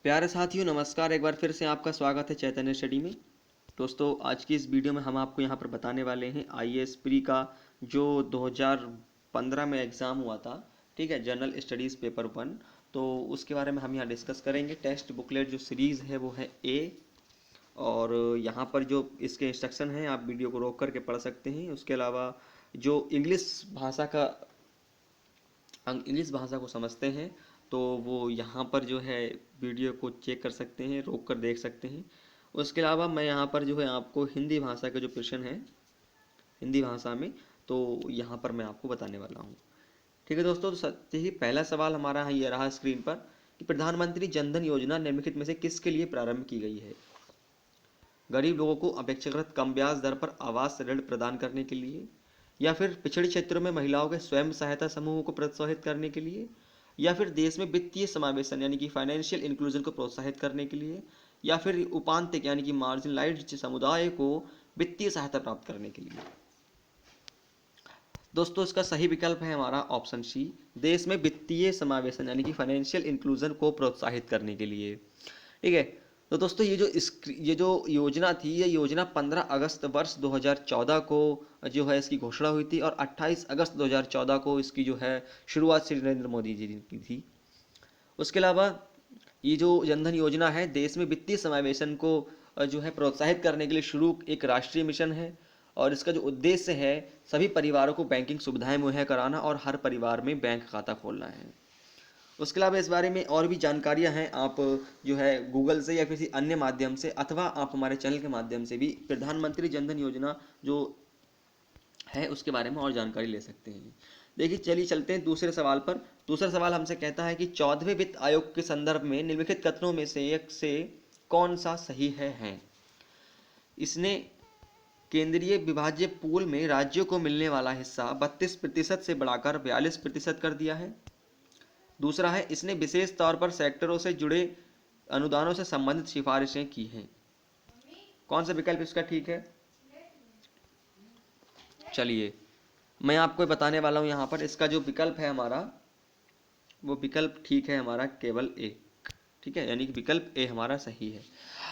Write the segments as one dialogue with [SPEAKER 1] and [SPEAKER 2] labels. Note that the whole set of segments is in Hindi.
[SPEAKER 1] प्यारे साथियों नमस्कार। एक बार फिर से आपका स्वागत है चैतन्य स्टडी में। दोस्तों आज की इस वीडियो में हम आपको यहाँ पर बताने वाले हैं आईएएस प्री का जो 2015 में एग्ज़ाम हुआ था, ठीक है, जनरल स्टडीज़ पेपर 1। तो उसके बारे में हम यहाँ डिस्कस करेंगे। टेक्स्ट बुकलेट जो सीरीज़ है वो है ए, और यहाँ पर जो इसके इंस्ट्रक्शन हैं आप वीडियो को रोक करके पढ़ सकते हैं। उसके अलावा जो इंग्लिश भाषा को समझते हैं तो वो यहाँ पर जो है वीडियो को चेक कर सकते हैं, रोक कर देख सकते हैं। उसके अलावा मैं यहाँ पर जो है आपको हिंदी भाषा के जो क्वेश्चन है हिंदी भाषा में, तो यहाँ पर मैं आपको बताने वाला हूँ। ठीक है दोस्तों, तो सत्य ही पहला सवाल हमारा ये रहा स्क्रीन पर कि प्रधानमंत्री जनधन योजना निम्नलिखित में से किसके लिए प्रारंभ की गई है? गरीब लोगों को अपेक्षाकृत कम ब्याज दर पर आवास ऋण प्रदान करने के लिए, या फिर पिछड़े क्षेत्रों में महिलाओं के स्वयं सहायता समूहों को प्रोत्साहित करने के लिए, या फिर देश में वित्तीय समावेशन यानी कि फाइनेंशियल इंक्लूजन को प्रोत्साहित करने के लिए, या फिर उपांत्य यानी कि मार्जिनलाइज्ड समुदाय को वित्तीय सहायता प्राप्त करने के लिए। दोस्तों इसका सही विकल्प है हमारा ऑप्शन सी, देश में वित्तीय समावेशन यानी कि फाइनेंशियल इंक्लूजन को प्रोत्साहित करने के लिए। ठीक है, तो दोस्तों ये जो योजना थी, ये योजना 15 अगस्त वर्ष 2014 को जो है इसकी घोषणा हुई थी, और 28 अगस्त 2014 को इसकी जो है शुरुआत श्री नरेंद्र मोदी जी ने की थी। उसके अलावा ये जो जनधन योजना है देश में वित्तीय समावेशन को जो है प्रोत्साहित करने के लिए शुरू एक राष्ट्रीय मिशन है, और इसका जो उद्देश्य है सभी परिवारों को बैंकिंग सुविधाएं मुहैया कराना और हर परिवार में बैंक खाता खोलना है। उसके अलावा इस बारे में और भी जानकारियां हैं, आप जो है गूगल से या किसी अन्य माध्यम से अथवा आप हमारे चैनल के माध्यम से भी प्रधानमंत्री जनधन योजना जो है उसके बारे में और जानकारी ले सकते हैं। देखिए चलिए चलते हैं दूसरे सवाल पर। दूसरा सवाल हमसे कहता है कि 14वें वित्त आयोग के संदर्भ में निम्नलिखित कथनों में से एक से कौन सा सही है? इसने केंद्रीय विभाज्य पूल में राज्यों को मिलने वाला हिस्सा 32% से बढ़ाकर 42% कर दिया है। दूसरा है, इसने विशेष तौर पर सेक्टरों से जुड़े अनुदानों से संबंधित सिफारिशें की हैं। कौन सा विकल्प इसका ठीक है? चलिए मैं आपको बताने वाला हूं। यहाँ पर इसका जो विकल्प है हमारा, वो विकल्प ठीक है हमारा केवल ए। ठीक है, यानी कि विकल्प ए हमारा सही है।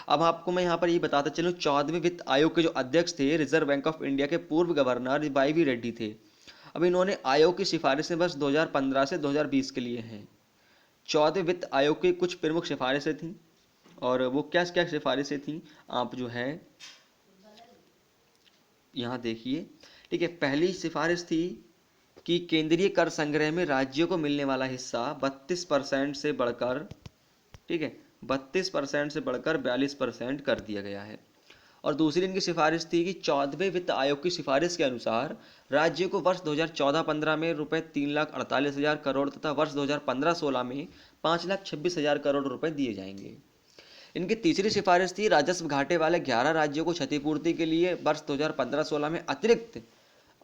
[SPEAKER 1] अब आपको मैं यहाँ पर ये बताता चलूँ, 14वें वित्त आयोग के जो अध्यक्ष थे रिजर्व बैंक ऑफ इंडिया के पूर्व गवर्नर वाई रेड्डी थे। अब इन्होंने आयोग की सिफारिशें वर्ष 2015 से 2020 के लिए हैं। 14वें वित्त आयोग की कुछ प्रमुख सिफारिशें थीं, और वो क्या क्या सिफारिशें थीं आप जो है यहाँ देखिए। ठीक है, पहली सिफारिश थी कि केंद्रीय कर संग्रह में राज्यों को मिलने वाला हिस्सा 32% से बढ़कर, ठीक है, 32% से बढ़कर 42% कर दिया गया है। और दूसरी इनकी सिफारिश थी कि 14वें वित्त आयोग की सिफारिश के अनुसार राज्यों को वर्ष 2014-15 में रुपए 3,48,000 करोड़ तथा वर्ष 2015-16 में 5,26,000 करोड़ रुपए दिए जाएंगे। इनकी तीसरी सिफारिश थी राजस्व घाटे वाले 11 राज्यों को क्षतिपूर्ति के लिए वर्ष 2015-16 में अतिरिक्त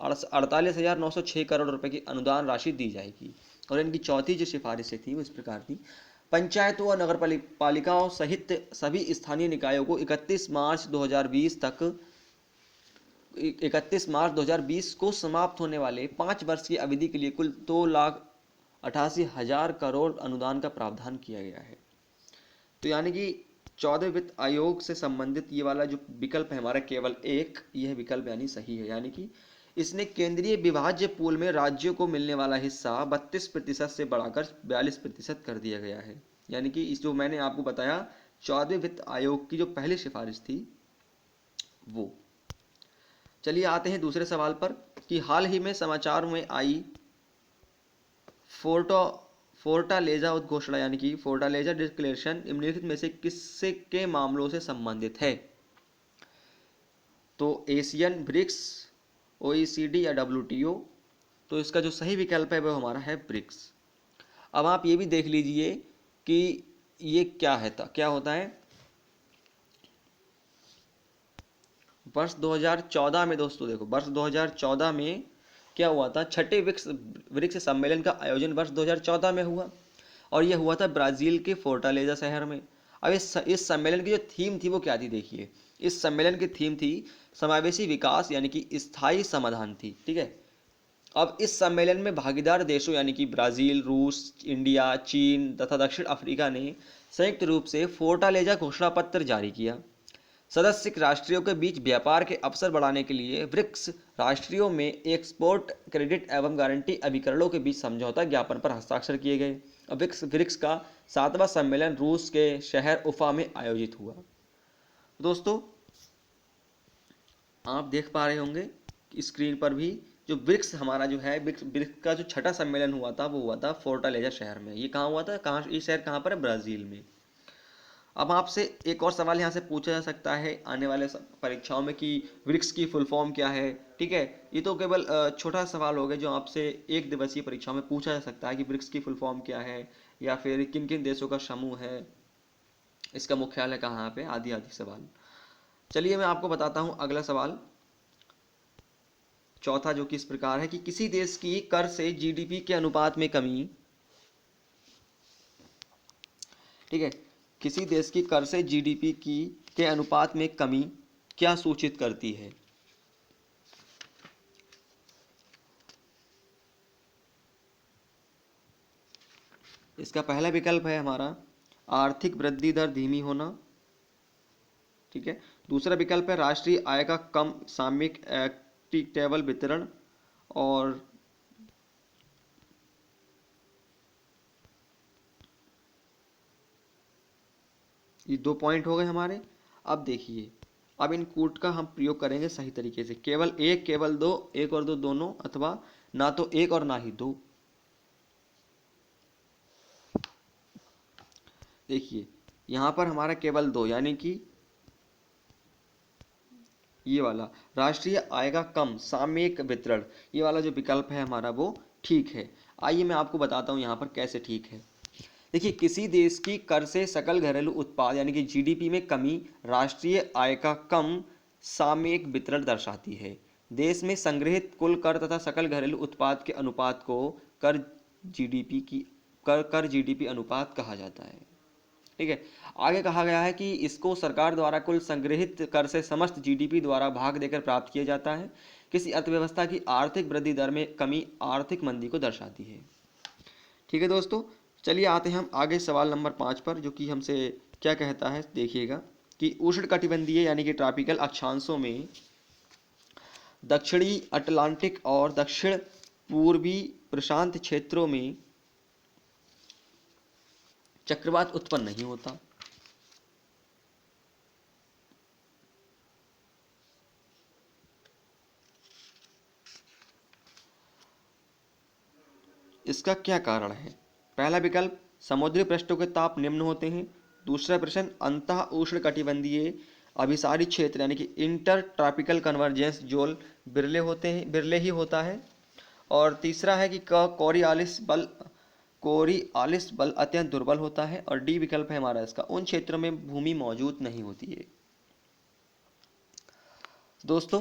[SPEAKER 1] 48,906 करोड़ रुपए की अनुदान राशि दी जाएगी। और इनकी चौथी जो सिफारिशें थी वो इस प्रकार थी, पंचायतों और नगर पालिकाओं सहित सभी स्थानीय निकायों को 31 मार्च 2020 को समाप्त होने वाले 5 वर्ष की अवधि के लिए कुल 2,88,000 करोड़ अनुदान का प्रावधान किया गया है। तो यानी कि 14वें वित्त आयोग से संबंधित ये वाला जो विकल्प है हमारा केवल एक, यह विकल्प यानी सही है। यानी कि इसने केंद्रीय विभाज्य पूल में राज्यों को मिलने वाला हिस्सा 32% से बढ़ाकर 42% कर दिया गया है। यानी कि इस जो मैंने आपको बताया 14वें वित्त आयोग की जो पहली सिफारिश थी वो। चलिए आते हैं दूसरे सवाल पर कि हाल ही में समाचार में आई फोर्टालेजा उद्घोषणा यानी कि फोर्टालेजा डिक्लेरेशन निम्नलिखित में से किससे के मामलों से संबंधित है? तो एशियन, ब्रिक्स, ओईसीडी या डब्ल्यूटीओ। तो इसका जो सही विकल्प है वो हमारा है ब्रिक्स। अब आप ये भी देख लीजिए कि ये क्या होता है। वर्ष 2014 में दोस्तों देखो, वर्ष 2014 में क्या हुआ था, छठे ब्रिक्स सम्मेलन का आयोजन वर्ष 2014 में हुआ, और यह हुआ था ब्राजील के फोर्टालेजा शहर में। अब इस सम्मेलन की जो थीम थी वो क्या थी, देखिए इस सम्मेलन की थीम थी समावेशी विकास यानी कि स्थायी समाधान थी। ठीक है, अब इस सम्मेलन में भागीदार देशों यानी कि ब्राजील, रूस, इंडिया, चीन तथा दक्षिण अफ्रीका ने संयुक्त रूप से फोर्टालेजा घोषणा पत्र जारी किया। सदस्य राष्ट्रों के बीच व्यापार के अवसर बढ़ाने के लिए ब्रिक्स राष्ट्रों में एक्सपोर्ट क्रेडिट एवं गारंटी अभिकरणों के बीच समझौता ज्ञापन पर हस्ताक्षर किए गए। अब ब्रिक्स ब्रिक्स का 7वां सम्मेलन रूस के शहर उफा में आयोजित हुआ। दोस्तों, आप देख पा रहे होंगे स्क्रीन पर भी, जो ब्रिक्स हमारा जो है, ब्रिक्स का जो छठा सम्मेलन हुआ था वो हुआ था फोर्टालेजा शहर में। ये कहाँ हुआ था, कहाँ, ये शहर कहाँ पर है, ब्राज़ील में। अब आपसे एक और सवाल यहाँ से पूछा जा सकता है आने वाले परीक्षाओं में कि ब्रिक्स की फुल फॉर्म क्या है। ठीक है, ये तो केवल छोटा सवाल हो गया जो आपसे एक दिवसीय परीक्षाओं में पूछा जा सकता है कि ब्रिक्स की फुल फॉर्म क्या है, या फिर किन किन देशों का समूह है, इसका मुख्यालय कहाँ पे, आदि आदि सवाल। चलिए मैं आपको बताता हूँ अगला सवाल, चौथा, जो कि इस प्रकार है कि किसी देश की कर से जीडीपी के अनुपात में कमी, ठीक है, किसी देश की कर से जीडीपी की के अनुपात में कमी क्या सूचित करती है। इसका पहला विकल्प है हमारा आर्थिक वृद्धि दर धीमी होना। ठीक है, दूसरा विकल्प है राष्ट्रीय आय का कम सामयिक इक्विटेबल वितरण। और ये 2 पॉइंट हो गए हमारे। अब देखिए, अब इन कूट का हम प्रयोग करेंगे सही तरीके से, केवल एक, केवल दो, एक और दो दोनों, अथवा ना तो एक और ना ही दो। देखिए यहाँ पर हमारा केवल दो, यानी कि ये वाला राष्ट्रीय आय का कम सामयिक वितरण, ये वाला जो विकल्प है हमारा वो ठीक है। आइए मैं आपको बताता हूँ यहाँ पर कैसे ठीक है। देखिए, किसी देश की कर से सकल घरेलू उत्पाद यानी कि जीडीपी में कमी राष्ट्रीय आय का कम सामयिक वितरण दर्शाती है। देश में संग्रहित कुल कर तथा सकल घरेलू उत्पाद के अनुपात को कर जीडीपी अनुपात कहा जाता है। ठीक है, आगे कहा गया है कि इसको सरकार द्वारा कुल संग्रहित कर से समस्त जीडीपी द्वारा भाग देकर प्राप्त किया जाता है। किसी अर्थव्यवस्था की आर्थिक वृद्धि दर में कमी आर्थिक मंदी को दर्शाती है। ठीक है दोस्तों, चलिए आते हैं हम आगे सवाल नंबर 5 पर, जो कि हमसे क्या कहता है देखिएगा कि उष्णकटिबंधीय यानी कि ट्रॉपिकल अक्षांशों में दक्षिणी अटलांटिक और दक्षिण पूर्वी प्रशांत क्षेत्रों में चक्रवात उत्पन्न नहीं होता। इसका क्या कारण है। पहला विकल्प, समुद्री पृष्ठों के ताप निम्न होते हैं। दूसरा प्रश्न, अंतः उष्णकटिबंधीय अभिसारी क्षेत्र यानी कि इंटर ट्रॉपिकल कन्वर्जेंस जोन बिरले ही होता है। और तीसरा है कि कोरियालिस बल अत्यंत दुर्बल होता है। और डी विकल्प है हमारा इसका, उन क्षेत्रों में भूमि मौजूद नहीं होती है। दोस्तों,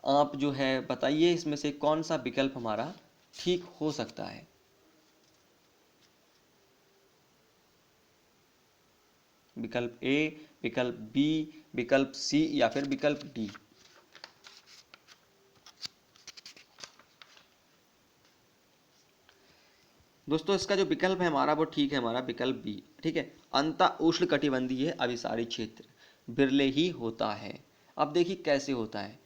[SPEAKER 1] आप जो है बताइए इसमें से कौन सा विकल्प हमारा ठीक हो सकता है। विकल्प ए, विकल्प बी, विकल्प सी या फिर विकल्प डी। दोस्तों, इसका जो विकल्प है हमारा वो ठीक है, हमारा विकल्प बी। ठीक है, अंतः उष्णकटिबंधीय अभिसारी क्षेत्र बिरले ही होता है। अब देखिए कैसे होता है।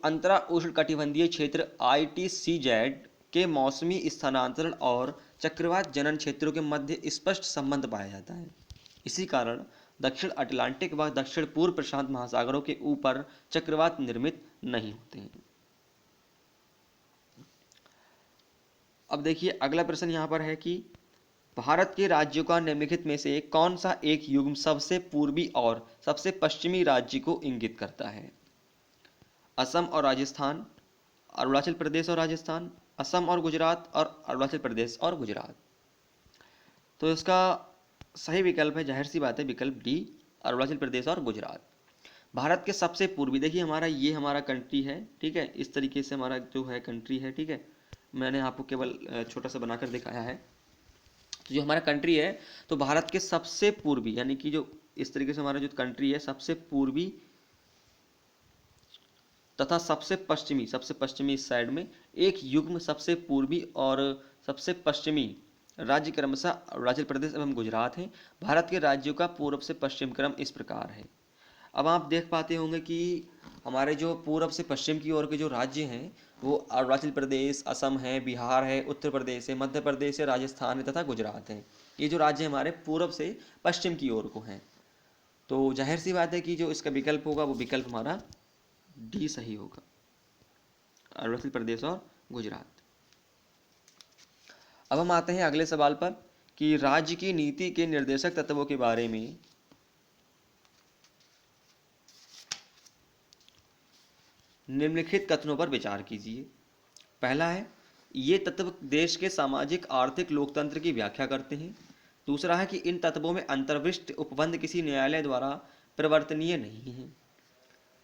[SPEAKER 1] अंतरा उष्णकटिबंधीय क्षेत्र ITCZ के मौसमी स्थानांतरण और चक्रवात जनन क्षेत्रों के मध्य स्पष्ट संबंध पाया जाता है। इसी कारण दक्षिण अटलांटिक व दक्षिण पूर्व प्रशांत महासागरों के ऊपर चक्रवात निर्मित नहीं होते हैं। अब देखिए अगला प्रश्न यहाँ पर है कि भारत के राज्यों का निम्नलिखित में से कौन सा एक युग्म सबसे पूर्वी और सबसे पश्चिमी राज्य को इंगित करता है। असम और राजस्थान, अरुणाचल प्रदेश और राजस्थान, असम और गुजरात, और अरुणाचल प्रदेश और गुजरात। तो इसका सही विकल्प है, जाहिर सी बात है, विकल्प डी, अरुणाचल प्रदेश और गुजरात। भारत के सबसे पूर्वी, देखिए हमारा ये हमारा कंट्री है। ठीक है, इस तरीके से हमारा जो है कंट्री है। ठीक है, मैंने आपको केवल छोटा सा बनाकर दिखाया है। तो जो हमारा कंट्री है, तो भारत के सबसे पूर्वी यानी कि जो इस तरीके से हमारा जो कंट्री है सबसे पूर्वी तथा सबसे पश्चिमी इस साइड में एक युग्म सबसे पूर्वी और सबसे पश्चिमी राज्य क्रमशः अरुणाचल प्रदेश एवं गुजरात हैं। भारत के राज्यों का पूर्व से पश्चिम क्रम इस प्रकार है। अब आप देख पाते होंगे कि हमारे जो पूर्व से पश्चिम की ओर के जो राज्य हैं वो अरुणाचल प्रदेश, असम है, बिहार है, उत्तर प्रदेश है, मध्य प्रदेश है, राजस्थान है तथा गुजरात है। ये जो राज्य हमारे पूर्व से पश्चिम की ओर को हैं। तो जाहिर सी बात है कि जो इसका विकल्प होगा वो विकल्प हमारा डी सही होगा, अरुणाचल प्रदेश और गुजरात। अब हम आते हैं अगले सवाल पर कि राज्य की नीति के निर्देशक तत्वों के बारे में निम्नलिखित कथनों पर विचार कीजिए। पहला है, ये तत्व देश के सामाजिक आर्थिक लोकतंत्र की व्याख्या करते हैं। दूसरा है कि इन तत्वों में अंतर्विष्ट उपबंध किसी न्यायालय द्वारा परिवर्तनीय नहीं है।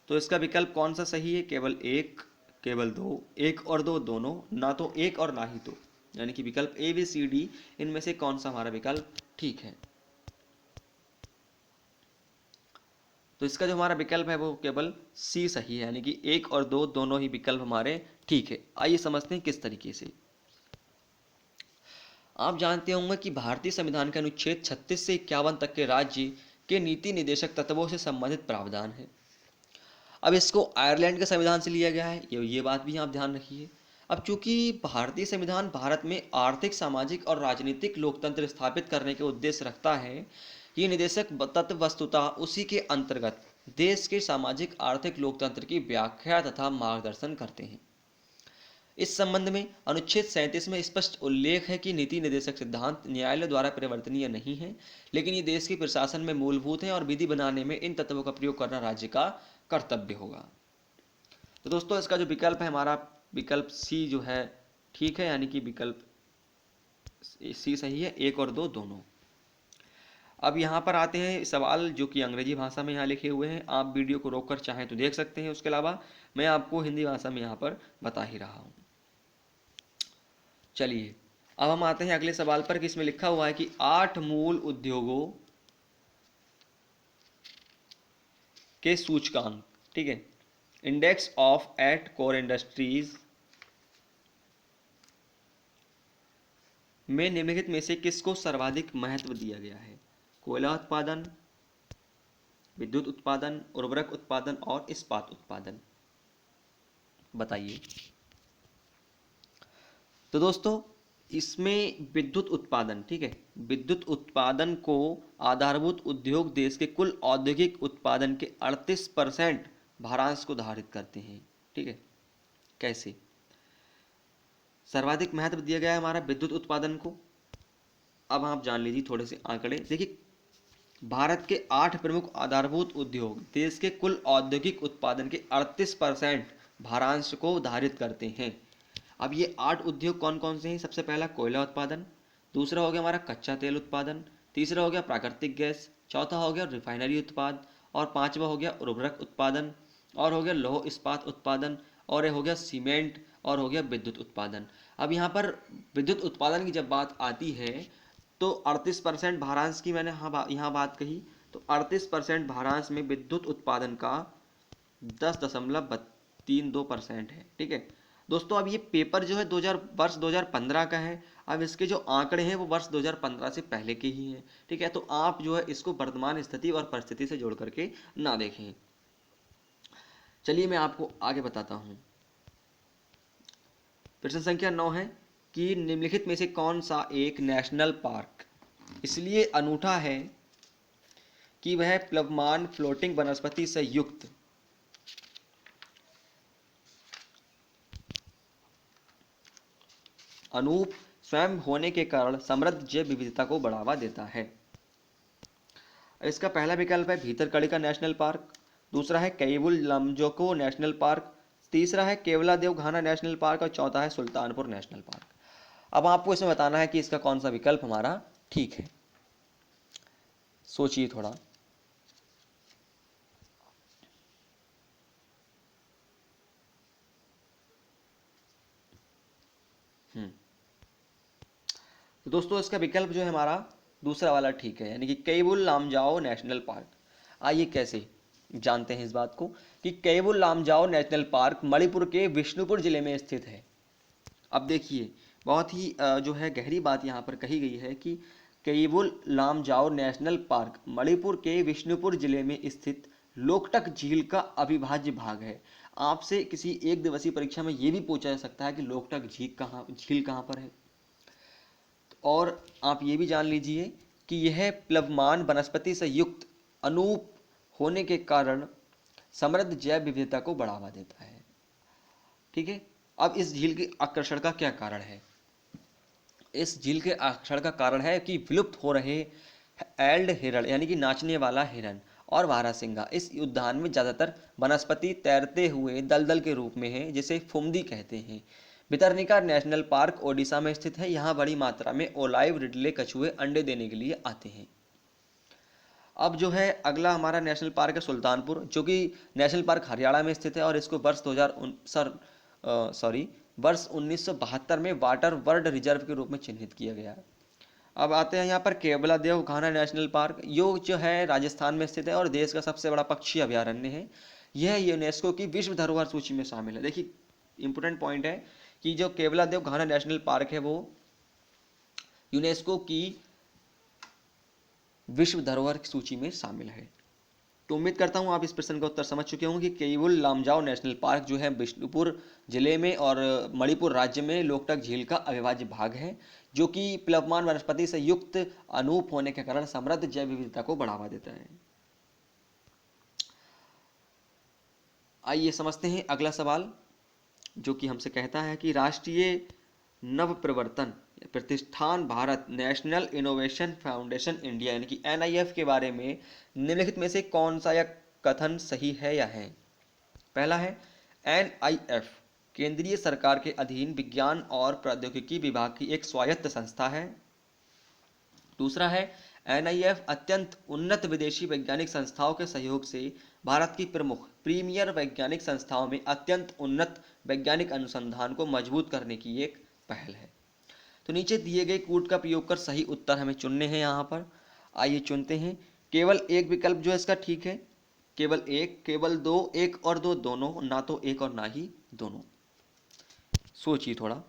[SPEAKER 1] तो इसका विकल्प कौन सा सही है? केवल एक, केवल दो, एक और दो दोनों, ना तो एक और ना ही दो, यानी कि विकल्प ए बी सी डी इनमें से कौन सा हमारा विकल्प ठीक है? तो इसका जो हमारा विकल्प है वो केवल सी सही है, यानी कि एक और दो दोनों ही विकल्प हमारे ठीक है। आइए समझते हैं किस तरीके से। आप जानते होंगे कि भारतीय संविधान के अनुच्छेद 36 से 51 तक के राज्य के नीति निदेशक तत्वों से संबंधित प्रावधान है। अब इसको आयरलैंड के संविधान से लिया गया है, ये बात भी आप ध्यान रखिए। अब चूंकि भारतीय संविधान भारत में आर्थिक, सामाजिक और राजनीतिक लोकतंत्र स्थापित करने के उद्देश्य रखता है, ये निदेशक तत्व वस्तुतः उसी के अंतर्गत देश के सामाजिक आर्थिक लोकतंत्र की व्याख्या तथा मार्गदर्शन करते हैं। इस संबंध में अनुच्छेद 37 में स्पष्ट उल्लेख है कि नीति निर्देशक सिद्धांत न्यायालय द्वारा परिवर्तनीय नहीं है, लेकिन ये देश के प्रशासन में मूलभूत है और विधि बनाने में इन तत्वों का प्रयोग करना राज्य का कर्तव्य होगा। तो दोस्तों इसका जो विकल्प है हमारा विकल्प सी जो है ठीक है, यानी कि विकल्प सी सही है, एक और दो दोनों। अब यहाँ पर आते हैं सवाल जो कि अंग्रेजी भाषा में यहाँ लिखे हुए हैं। आप वीडियो को रोककर चाहें तो देख सकते हैं, उसके अलावा मैं आपको हिंदी भाषा में यहाँ पर बता ही रहा हूँ। चलिए अब हम आते हैं अगले सवाल पर कि इसमें लिखा हुआ है कि 8 मूल उद्योगों के सूचकांक, ठीक है, index of at core industries में निम्नलिखित में से किसको सर्वाधिक महत्व दिया गया है? कोयला उत्पादन, विद्युत उत्पादन, उर्वरक उत्पादन और इस्पात उत्पादन। बताइए। तो दोस्तों इसमें विद्युत उत्पादन, ठीक है, विद्युत उत्पादन को आधारभूत उद्योग देश के कुल औद्योगिक उत्पादन के 38% भारांश को धारित करते हैं। ठीक है, कैसे? सर्वाधिक महत्व दिया गया है हमारा विद्युत उत्पादन को। अब आप जान लीजिए थोड़े से आंकड़े। देखिए, भारत के 8 प्रमुख आधारभूत उद्योग देश के कुल औद्योगिक उत्पादन के 38% भारांश को धारित करते हैं। अब ये 8 उद्योग कौन कौन से हैं? सबसे पहला कोयला उत्पादन, दूसरा हो गया हमारा कच्चा तेल उत्पादन, तीसरा हो गया प्राकृतिक गैस, चौथा हो गया रिफाइनरी उत्पाद, और पांचवा हो गया उर्वरक उत्पादन, और हो गया लौह इस्पात उत्पादन, और ये हो गया सीमेंट, और हो गया विद्युत उत्पादन। अब यहाँ पर विद्युत उत्पादन की जब बात आती है तो 38% भारांश की मैंने यहाँ बात कही, तो 38% भारांश में विद्युत उत्पादन का 10.32% है। ठीक है दोस्तों, अब ये पेपर जो है वर्ष 2015 का है। अब इसके जो आंकड़े हैं वो वर्ष 2015 से पहले के ही हैं। ठीक है, तो आप जो है इसको वर्तमान स्थिति और परिस्थिति से जोड़ करके ना देखें। चलिए मैं आपको आगे बताता हूं। प्रश्न संख्या 9 है कि निम्नलिखित में से कौन सा एक नेशनल पार्क इसलिए अनूठा है कि वह प्लवमान फ्लोटिंग वनस्पति से युक्त अनूप स्वयं होने के कारण समृद्ध जैव विविधता को बढ़ावा देता है? इसका पहला विकल्प है भीतरकनिका नेशनल पार्क, दूसरा है कैबुल लमजोको नेशनल पार्क, तीसरा है केवलादेव घाना नेशनल पार्क, और चौथा है सुल्तानपुर नेशनल पार्क। अब आपको इसमें बताना है कि इसका कौन सा विकल्प हमारा ठीक है। सोचिए थोड़ा। तो दोस्तों इसका विकल्प जो है हमारा दूसरा वाला ठीक है, यानी कि कैबुल लामजाओ नेशनल पार्क। आइए कैसे? जानते हैं इस बात को कि केवुल लामजाओ नेशनल पार्क मणिपुर के विष्णुपुर जिले में स्थित है। अब देखिए, बहुत ही जो है गहरी बात यहाँ पर कही गई है कि केवुल लामजाओ नेशनल पार्क मणिपुर के विष्णुपुर जिले में स्थित लोकटक झील का अविभाज्य भाग है। आपसे किसी एक दिवसीय परीक्षा में ये भी पूछा जा सकता है कि लोकटक झील कहाँ पर है। और आप ये भी जान लीजिए कि यह प्लवमान वनस्पति से युक्त अनूप होने के कारण समृद्ध जैव विविधता को बढ़ावा देता है। ठीक है, अब इस झील के आकर्षण का क्या कारण है? इस झील के आकर्षण का कारण है कि विलुप्त हो रहे एल्ड हिरण यानी कि नाचने वाला हिरण और बारहसिंगा इस उद्यान में ज्यादातर वनस्पति तैरते हुए दलदल के रूप में है, जिसे फुमदी कहते हैं। भितरनिका नेशनल पार्क ओडिशा में स्थित है। यहाँ बड़ी मात्रा में ओलाइव रिडले कछुए अंडे देने के लिए आते हैं। अब जो है अगला हमारा नेशनल पार्क है सुल्तानपुर, जो कि नेशनल पार्क हरियाणा में स्थित है और इसको वर्ष 1972 में वाटर वर्ल्ड रिजर्व के रूप में चिन्हित किया गया है। अब आते हैं यहाँ पर केवलादेव घाना नेशनल पार्क, जो है राजस्थान में स्थित है और देश का सबसे बड़ा पक्षी अभयारण्य है। यह यूनेस्को की विश्व धरोहर सूची में शामिल है। देखिए, इंपोर्टेंट पॉइंट है कि जो केवलादेव घाना नेशनल पार्क है वो यूनेस्को की विश्व धरोहर सूची में शामिल है। तो उम्मीद करता हूं आप इस प्रश्न का उत्तर समझ चुके होंगे कि केवुल लामजाओ नेशनल पार्क जो है विष्णुपुर जिले में और मणिपुर राज्य में लोकटक झील का अविभाज्य भाग है, जो कि प्लवमान वनस्पति से युक्त अनूप होने के कारण समृद्ध जैव विविधता को बढ़ावा देता है। आइए समझते हैं अगला सवाल, जो कि हमसे कहता है कि राष्ट्रीय नव प्रवर्तन प्रतिष्ठान Bharat national innovation foundation India यानी कि NIF के बारे में निम्नलिखित में से कौन सा यह कथन सही है या है? पहला है, NIF केंद्रीय सरकार के अधीन विज्ञान और प्रौद्योगिकी विभाग की एक स्वायत्त संस्था है। दूसरा है, NIF अत्यंत उन्नत विदेशी वैज्ञानिक संस्थाओं के सहयोग से भारत की प्रमुख प्रीमियर वैज्ञानिक संस्थाओं में अत्यंत उन्नत वैज्ञानिक अनुसंधान को मजबूत करने की एक पहल है। तो नीचे दिए गए कूट का प्रयोग कर सही उत्तर हमें चुनने हैं। यहाँ पर आइए चुनते हैं। केवल एक विकल्प जो है इसका ठीक है, केवल एक, केवल दो, एक और दो दोनों, ना तो एक और ना ही दोनों। सोचिए थोड़ा।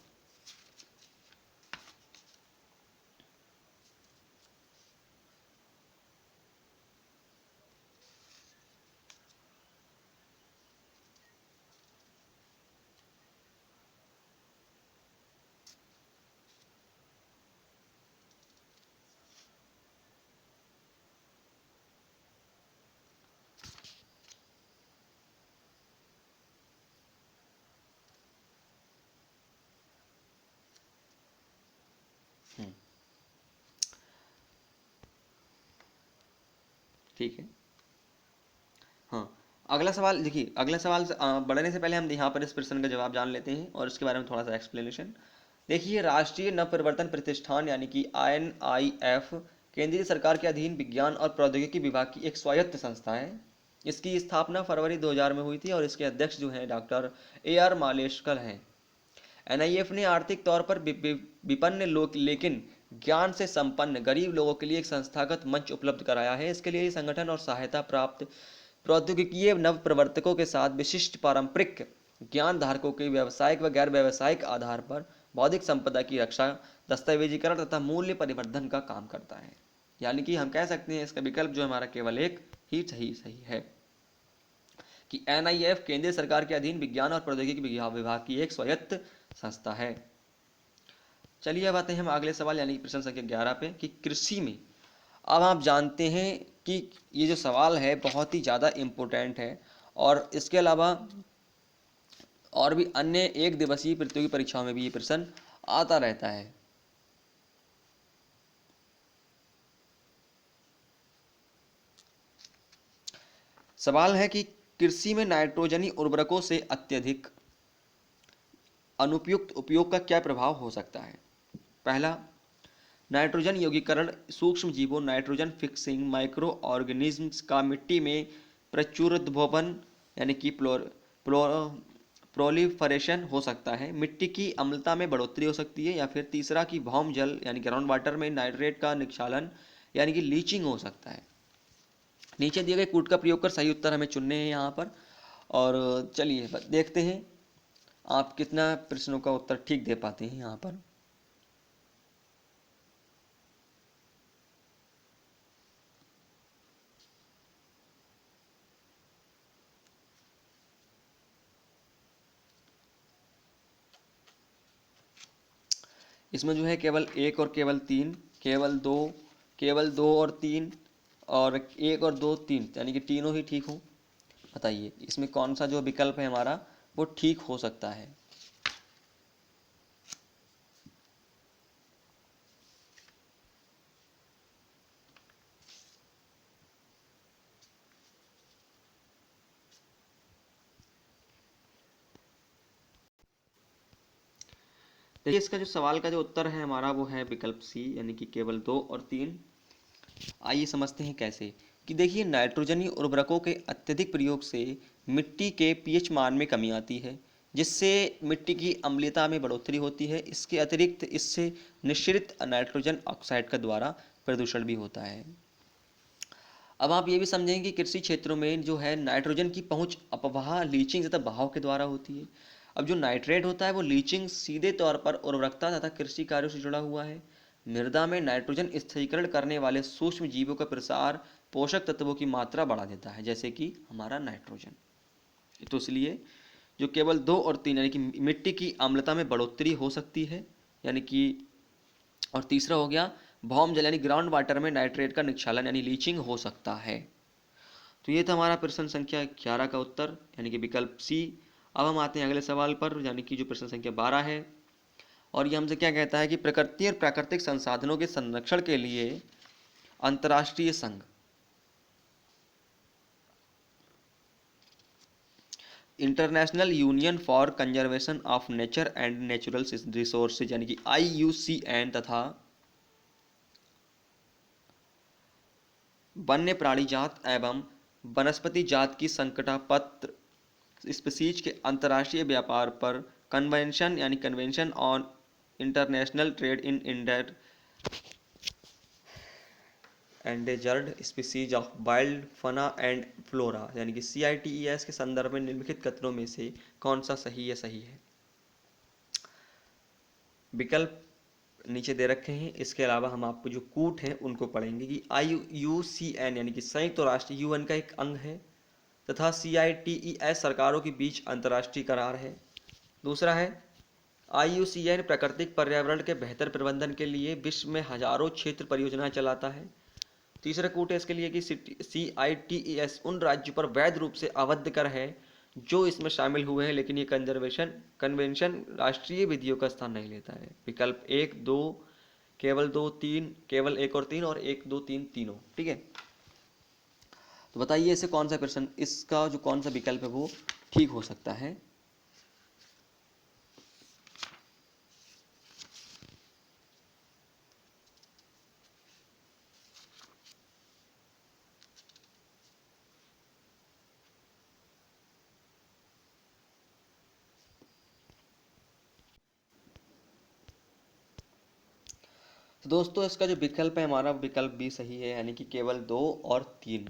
[SPEAKER 1] ठीक है, हाँ। अगला सवाल देखिए, अगला सवाल बढ़ने से पहले हम यहाँ पर इस प्रश्न का जवाब जान लेते हैं और इसके बारे में थोड़ा सा एक्सप्लेनेशन। देखिए, राष्ट्रीय नवप्रवर्तन प्रतिष्ठान यानी कि NIF केंद्रीय सरकार के अधीन विज्ञान और प्रौद्योगिकी विभाग की एक स्वायत्त संस्था है। इसकी स्थापना फरवरी 2000 में हुई थी और इसके अध्यक्ष जो हैं डॉक्टर AR मालेश्कर हैं। NIF ने आर्थिक तौर पर विपन्न लोग लेकिन ज्ञान से संपन्न गरीब लोगों के लिए एक संस्थागत मंच उपलब्ध कराया है। इसके लिए संगठन और सहायता प्राप्त प्रौद्योगिकीय नव प्रवर्तकों के साथ विशिष्ट पारंपरिक ज्ञान धारकों के व्यावसायिक व गैर व्यावसायिक आधार पर बौद्धिक संपदा की रक्षा, दस्तावेजीकरण तथा मूल्य परिवर्धन का काम करता है। यानी कि हम कह सकते हैं इसका विकल्प जो हमारा केवल एक ही सही है कि NIF केंद्रीय सरकार के अधीन विज्ञान और प्रौद्योगिकी विभाग की एक स्वायत्त संस्था है। चलिए अब आते हैं हम अगले सवाल यानी प्रश्न संख्या 11 पे कि कृषि में। अब आप जानते हैं कि ये जो सवाल है बहुत ही ज़्यादा इम्पोर्टेंट है और इसके अलावा और भी अन्य एक दिवसीय प्रतियोगी परीक्षाओं में भी ये प्रश्न आता रहता है। सवाल है कि कृषि में नाइट्रोजनी उर्वरकों से अत्यधिक अनुपयुक्त उपयोग का क्या प्रभाव हो सकता है? पहला, नाइट्रोजन यौगीकरण सूक्ष्म जीवों नाइट्रोजन फिक्सिंग माइक्रो ऑर्गेनिज्म्स का मिट्टी में प्रचुरद्भवन यानी कि प्रोलिफरेशन हो सकता है। मिट्टी की अम्लता में बढ़ोतरी हो सकती है। या फिर तीसरा कि भौम जल यानी ग्राउंड वाटर में नाइट्रेट का निक्षालन यानी कि लीचिंग हो सकता है। नीचे दिए गए कूट का प्रयोग कर सही उत्तर हमें चुनने हैं यहाँ पर। और चलिए देखते हैं आप कितना प्रश्नों का उत्तर ठीक दे पाते हैं यहाँ पर। इसमें जो है केवल एक और केवल तीन, केवल दो और तीन, और एक और दो तीन, यानी कि तीनों ही ठीक हो। बताइए इसमें कौन सा जो विकल्प है हमारा वो ठीक हो सकता है। देखिए इसका जो सवाल का जो उत्तर है हमारा वो है विकल्प सी, यानी कि केवल दो और तीन। आइए समझते हैं कैसे। कि देखिए नाइट्रोजनी उर्वरकों के अत्यधिक प्रयोग से मिट्टी के पीएच मान में कमी आती है, जिससे मिट्टी की अम्लता में बढ़ोतरी होती है। इसके अतिरिक्त इससे निश्रित नाइट्रोजन ऑक्साइड का द्वारा प्रदूषण भी होता है। अब आप ये भी समझें कि कृषि क्षेत्रों में जो है नाइट्रोजन की पहुंच अपवाह, लीचिंग तथा बहाव के द्वारा होती है। अब जो नाइट्रेट होता है वो लीचिंग सीधे तौर पर उर्वरकता तथा कृषि कार्यों से जुड़ा हुआ है। मृदा में नाइट्रोजन स्थिरीकरण करने वाले सूक्ष्म जीवों का प्रसार पोषक तत्वों की मात्रा बढ़ा देता है, जैसे कि हमारा नाइट्रोजन। तो इसलिए जो केवल दो और तीन, यानी कि मिट्टी की अम्लता में बढ़ोतरी हो सकती है, यानी कि, और तीसरा हो गया भौम जल यानी ग्राउंड वाटर में नाइट्रेट का निक्षालन यानी लीचिंग हो सकता है। तो ये था हमारा प्रश्न संख्या 11 का उत्तर, यानी कि विकल्प सी। अब हम आते हैं अगले सवाल पर, यानी कि जो प्रश्न संख्या 12 है। और ये हमसे क्या कहता है कि प्रकृति और प्राकृतिक संसाधनों के संरक्षण के लिए अंतर्राष्ट्रीय संघ, international union for conservation of nature and natural resources, यानी कि IUCN, तथा वन्य प्राणी जात एवं वनस्पति जात की संकटापत्र स्पीसीज के अंतर्राष्ट्रीय व्यापार पर कन्वेंशन, यानी convention on international trade in endangered species of wild fauna and flora, यानी कि CITES के संदर्भ में निम्नलिखित कथनों में से कौन सा सही या सही है। विकल्प नीचे दे रखे हैं। इसके अलावा हम आपको जो कूट हैं उनको पढ़ेंगे कि IUCN, यानी कि संयुक्त राष्ट्र UN का एक अंग है, तथा CITES सरकारों के बीच अंतर्राष्ट्रीय करार है। दूसरा है IUCN प्राकृतिक पर्यावरण के बेहतर प्रबंधन के लिए विश्व में हजारों क्षेत्र परियोजनाएं चलाता है। तीसरा कूट है इसके लिए कि CITES उन राज्यों पर वैध रूप से आबद्ध कर है जो इसमें शामिल हुए हैं, लेकिन ये कन्वेंशन राष्ट्रीय विधियों का स्थान नहीं लेता है। विकल्प एक, दो, केवल दो, तीन, केवल एक और तीन, और एक, दो, तीन, तीनों। ठीक है, तो बताइए इसे कौन सा प्रश्न, इसका जो कौन सा विकल्प है वो ठीक हो सकता है। तो दोस्तों इसका जो विकल्प है हमारा विकल्प भी सही है, यानी कि केवल दो और तीन,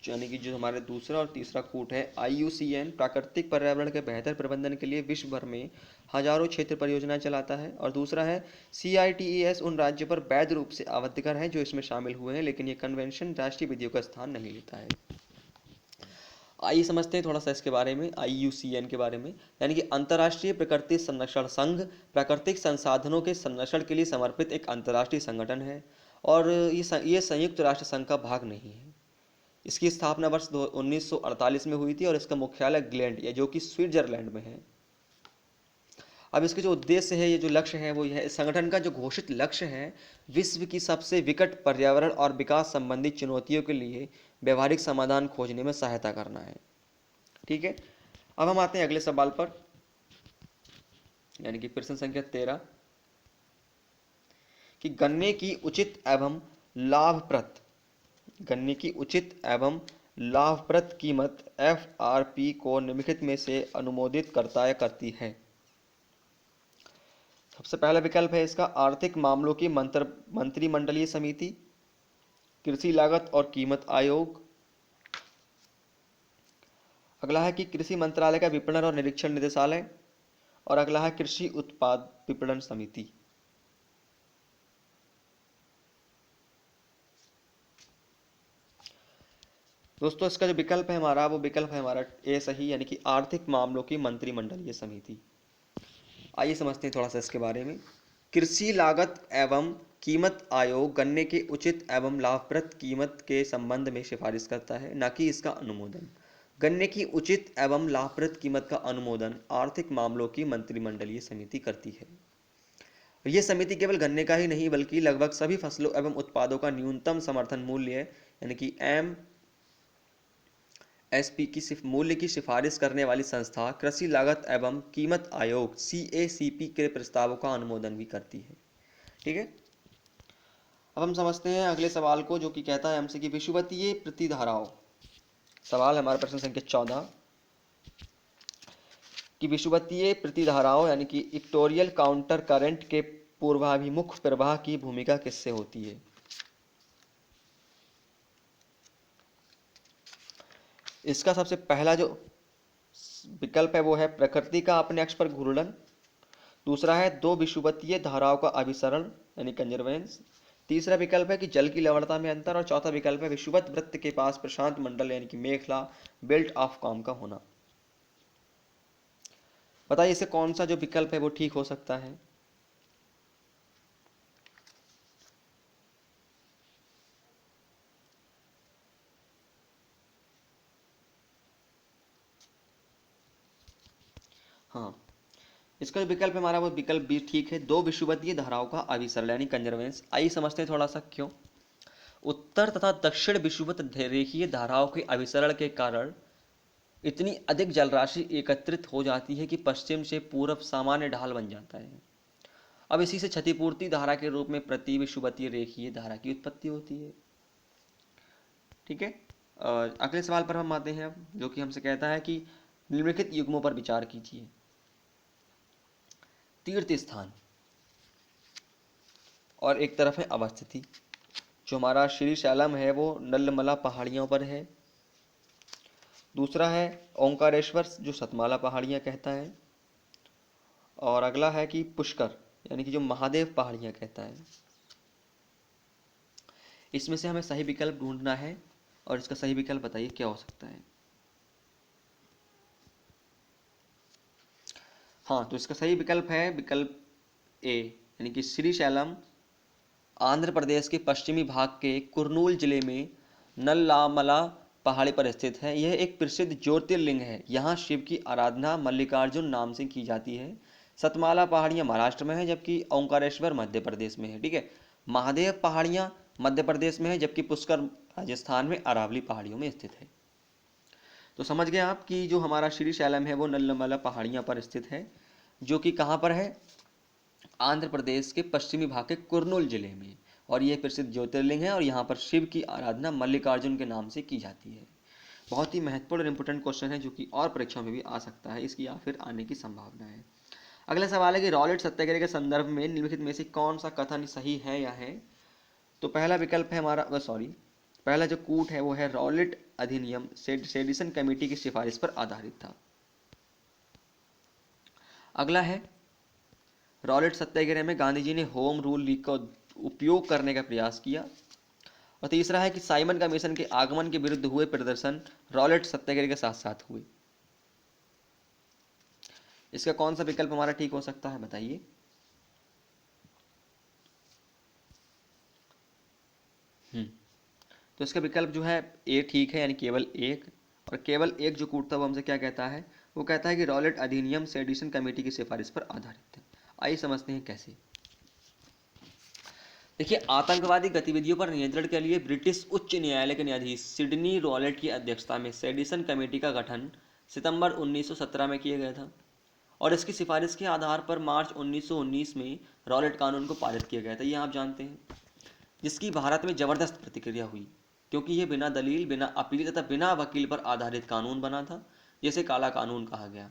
[SPEAKER 1] यानी कि जो हमारे दूसरा और तीसरा कूट है IUCN प्राकृतिक पर्यावरण के बेहतर प्रबंधन के लिए विश्व भर में हजारों क्षेत्र परियोजनाएं चलाता है, और दूसरा है CITES उन राज्यों पर वैध रूप से आबद्ध कर है जो इसमें शामिल हुए हैं, लेकिन ये कन्वेंशन राष्ट्रीय विधियों का स्थान नहीं लेता है। आइए समझते हैं थोड़ा सा इसके बारे में, IUCN के बारे में। यानी कि अंतर्राष्ट्रीय प्रकृति संरक्षण संघ प्राकृतिक संसाधनों के संरक्षण के लिए समर्पित एक अंतर्राष्ट्रीय संगठन है, और ये संयुक्त राष्ट्र संघ का भाग नहीं है। इसकी स्थापना वर्ष 1948 में हुई थी, और इसका मुख्यालय ग्लैंड, या जो कि स्विट्जरलैंड में है। अब इसके जो उद्देश्य है, ये जो लक्ष्य है वो यह है, संगठन का जो घोषित लक्ष्य है विश्व की सबसे विकट पर्यावरण और विकास संबंधी चुनौतियों के लिए व्यवहारिक समाधान खोजने में सहायता करना है। ठीक है, अब हम आते हैं अगले सवाल पर, यानी कि प्रश्न संख्या 13, कि गन्ने की उचित एवं लाभप्रद कीमत FRP को निम्नलिखित में से अनुमोदित करता या करती है। सबसे पहला विकल्प है इसका आर्थिक मामलों की मंत्रिमंडलीय समिति, कृषि लागत और कीमत आयोग, अगला है कि कृषि मंत्रालय का विपणन और निरीक्षण निदेशालय, और अगला है कृषि उत्पाद विपणन समिति। दोस्तों इसका जो विकल्प है हमारा, वो विकल्प है हमारा ए सही, यानी कि आर्थिक मामलों की मंत्रिमंडलीय समिति। आइए समझते हैं थोड़ा सा इसके बारे में। कृषि लागत एवं कीमत आयोग गन्ने के उचित एवं लाभप्रद कीमत के संबंध में सिफारिश करता है, न कि इसका अनुमोदन। गन्ने की उचित एवं लाभप्रद कीमत का अनुमोदन आर्थिक मामलों की मंत्रिमंडलीय समिति करती है। यह समिति केवल गन्ने का ही नहीं बल्कि लगभग सभी फसलों एवं उत्पादों का न्यूनतम समर्थन मूल्य यानी कि एमएसपी की मूल्य की सिफारिश करने वाली संस्था कृषि लागत एवं कीमत आयोग सीएसीपी के प्रस्तावों का अनुमोदन भी करती है। ठीक है, अब हम समझते हैं अगले सवाल को, जो कि कहता है हमसे कि विषुवतीय प्रतिधाराओं। सवाल हमारा प्रश्न संख्या 14 कि विषुवतीय प्रतिधाराओं यानी कि इक्वेटोरियल काउंटर करंट के पूर्वाभिमुख प्रवाह की भूमिका किससे होती है। इसका सबसे पहला जो विकल्प है वो है प्रकृति का अपने अक्ष पर घूर्णन। दूसरा है दो विषुवतीय धाराओं का अभिसरण यानी कंजर्वेंस। तीसरा विकल्प है कि जल की लवणता में अंतर, और चौथा विकल्प है विषुवत वृत्त के पास प्रशांत मंडल यानी कि मेखला बेल्ट ऑफ काम का होना। बताइए इसे कौन सा जो विकल्प है वो ठीक हो सकता है। हाँ, इसका जो विकल्प है हमारा वो विकल्प भी ठीक है, दो विषुवतीय धाराओं का अभिसरण यानी कंजर्वेंस। आइए समझते हैं थोड़ा सा क्यों। उत्तर तथा दक्षिण विषुवत रेखीय धाराओं के अभिसरण के कारण इतनी अधिक जलराशि एकत्रित हो जाती है कि पश्चिम से पूर्व सामान्य ढाल बन जाता है। अब इसी से क्षतिपूर्ति धारा के रूप में प्रति विषुवतीय रेखीय धारा की उत्पत्ति होती है। ठीक है, अगले सवाल पर हम आते हैं अब, जो कि हमसे कहता है कि निम्नलिखित युग्मों पर विचार कीजिए। तीर्थ स्थान और एक तरफ है अवस्थिति। जो हमारा श्री शैलम है वो नल्लमला पहाड़ियों पर है। दूसरा है ओंकारेश्वर जो सतमाला पहाड़ियाँ कहता है। और अगला है कि पुष्कर यानी कि जो महादेव पहाड़ियाँ कहता है। इसमें से हमें सही विकल्प ढूंढना है, और इसका सही विकल्प बताइए क्या हो सकता है। हाँ, तो इसका सही विकल्प है विकल्प ए यानी कि श्री शैलम आंध्र प्रदेश के पश्चिमी भाग के कुर्नूल जिले में नल्लामला पहाड़ी पर स्थित है। यह एक प्रसिद्ध ज्योतिर्लिंग है। यहाँ शिव की आराधना मल्लिकार्जुन नाम से की जाती है। सतमाला पहाड़ियाँ महाराष्ट्र में है, जबकि ओंकारेश्वर मध्य प्रदेश में है। ठीक है, महादेव पहाड़ियाँ मध्य प्रदेश में है, जबकि पुष्कर राजस्थान में अरावली पहाड़ियों में स्थित है। तो समझ गए आप कि जो हमारा श्री शैलम है वो नल्लामला पहाड़ियाँ पर स्थित है, जो कि कहाँ पर है, आंध्र प्रदेश के पश्चिमी भाग के कुर्नूल जिले में। और यह प्रसिद्ध ज्योतिर्लिंग है, और यहाँ पर शिव की आराधना मल्लिकार्जुन के नाम से की जाती है। बहुत ही महत्वपूर्ण और इंपोर्टेंट क्वेश्चन है, जो कि और परीक्षाओं में भी आ सकता है, इसकी या फिर आने की संभावना है। अगला सवाल है कि रॉलेट सत्याग्रह के संदर्भ में निम्नलिखित में से कौन सा कथन सही है या है। तो पहला विकल्प है हमारा पहला जो कूट है वो है रॉलेट अधिनियम सेडिशन कमेटी की सिफारिश पर आधारित था। अगला है रॉलेट सत्याग्रह में गांधी जी ने होम रूल लीग का उपयोग करने का प्रयास किया। और तीसरा है कि साइमन कमीशन के आगमन के विरुद्ध हुए प्रदर्शन रॉलेट सत्याग्रह के साथ साथ हुए। इसका कौन सा विकल्प हमारा ठीक हो सकता है बताइए। तो इसका विकल्प जो है ए ठीक है, यानी केवल एक। और केवल एक जो कूटता वो हमसे क्या कहता है, वो कहता है कि रॉलेट अधिनियम सेडिशन कमेटी की सिफारिश पर आधारित है। आइए समझते हैं कैसे। देखिए, आतंकवादी गतिविधियों पर नियंत्रण के लिए ब्रिटिश उच्च न्यायालय के न्यायाधीश सिडनी रॉलेट की अध्यक्षता में सेडिशन कमेटी का गठन सितंबर 1917 में किया गया था। और इसकी सिफारिश के आधार पर मार्च 1919 में रॉलेट कानून को पारित किया गया था, ये आप जानते हैं, जिसकी भारत में ज़बरदस्त प्रतिक्रिया हुई, क्योंकि यह बिना दलील, बिना अपील तथा बिना वकील पर आधारित कानून बना था, जिसे काला कानून कहा गया।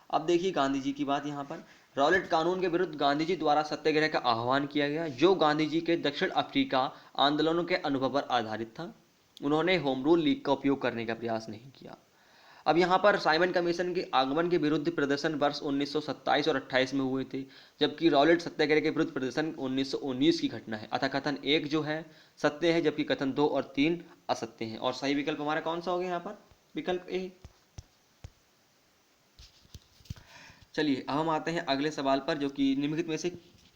[SPEAKER 1] अब देखिए गांधी जी की बात यहाँ पर। रॉलेट कानून के विरुद्ध गांधी जी द्वारा सत्याग्रह का आह्वान किया गया, जो गांधी जी के दक्षिण अफ्रीका आंदोलनों के अनुभव पर आधारित था। उन्होंने होम रूल लीग का उपयोग करने का प्रयास नहीं किया। अब यहाँ पर साइमन कमीशन के आगमन के विरुद्ध प्रदर्शन वर्ष 1927 और 28 में हुए थे, जबकि रॉलेट सत्याग्रह के विरुद्ध प्रदर्शन 1919 की घटना है। अतः कथन 1 जो है सत्य है, जबकि कथन 2 और 3 असत्य हैं। और सही विकल्प हमारा कौन सा हो गया यहाँ पर? विकल्प ए। चलिए अब हम आते हैं अगले सवाल पर, जो कि निम्नलिखित में से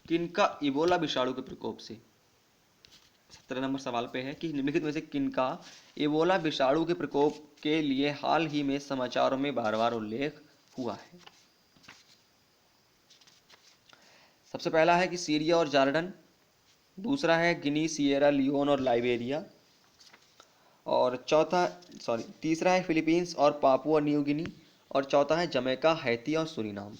[SPEAKER 1] किनका इबोला विषाणु के प्रकोप से, 17 नंबर सवाल पे है कि निम्नलिखित में से किनका इबोला विषाणु के प्रकोप के लिए हाल ही में समाचारों में बार बार उल्लेख हुआ है। सबसे पहला है कि सीरिया और जॉर्डन, दूसरा है गिनी, सिएरा लियोन और लाइबेरिया, और तीसरा है फिलीपींस और पापुआ न्यू गिनी, और चौथा है जमैका, हैती और सूरीनाम।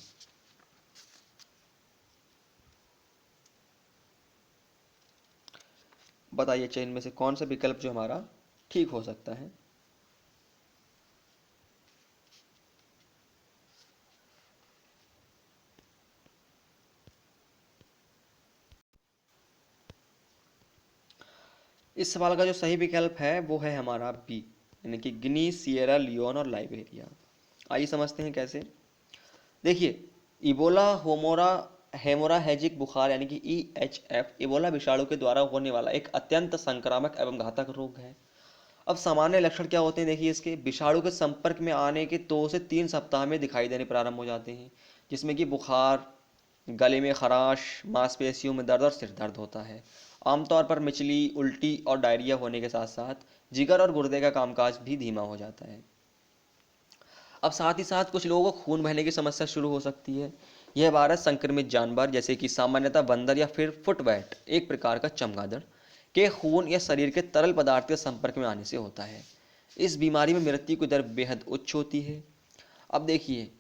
[SPEAKER 1] बताइए चयन में से कौन सा विकल्प जो हमारा ठीक हो सकता है। इस सवाल का जो सही विकल्प है वो है हमारा बी, यानी कि गिनी, सिएरा लियोन और लाइबेरिया। आइए समझते हैं कैसे। देखिए, इबोला हेमोराहेजिक बुखार यानी कि EHF इबोला विषाणु के द्वारा होने वाला एक अत्यंत संक्रामक एवं घातक रोग है। अब सामान्य लक्षण क्या होते हैं? देखिए, इसके विषाणु के संपर्क में आने के 2 से 3 सप्ताह में दिखाई देने प्रारंभ हो जाते हैं, जिसमें कि बुखार, गले में खराश, मांसपेशियों में दर्द और सिर दर्द होता है। आमतौर पर मिचली, उल्टी और डायरिया होने के साथ साथ जिगर और गुर्दे का कामकाज भी धीमा हो जाता है। अब साथ ही साथ कुछ लोगों को खून बहने की समस्या शुरू हो सकती है। यह वायरस संक्रमित जानवर जैसे कि सामान्यतः बंदर या फिर फुटवैट, एक प्रकार का चमगादड़, के खून या शरीर के तरल पदार्थ के संपर्क में आने से होता है। इस बीमारी में मृत्यु की दर बेहद उच्च होती है। अब देखिए